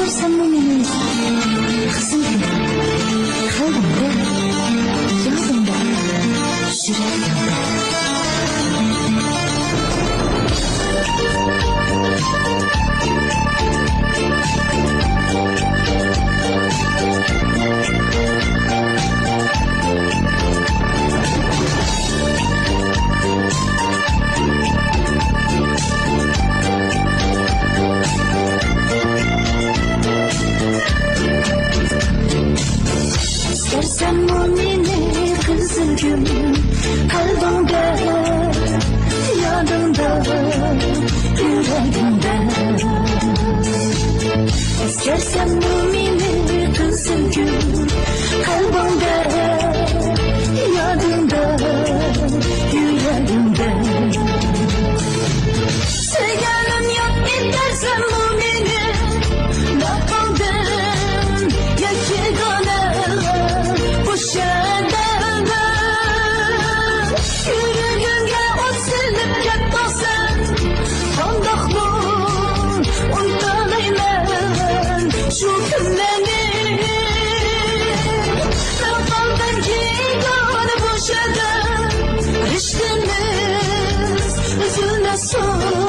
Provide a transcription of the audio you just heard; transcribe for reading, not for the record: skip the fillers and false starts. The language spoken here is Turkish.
İstersen bu meni kızım gibi kalbimde, yadımda, yüreğimde. İstersen bu meni kızım gibi kalbimde, yadımda, yüreğimde. İstersen bu meni kızım gibi kalbimde, yadımda, yüreğimde. Sevgilim yok edersen bu meni bakaldın yakigane bu şederde. Yüreğimge o silip ketmesen kandakmın unutamayman şu günleri. Kalbimden gane bu şede riştimiz üzülmesin.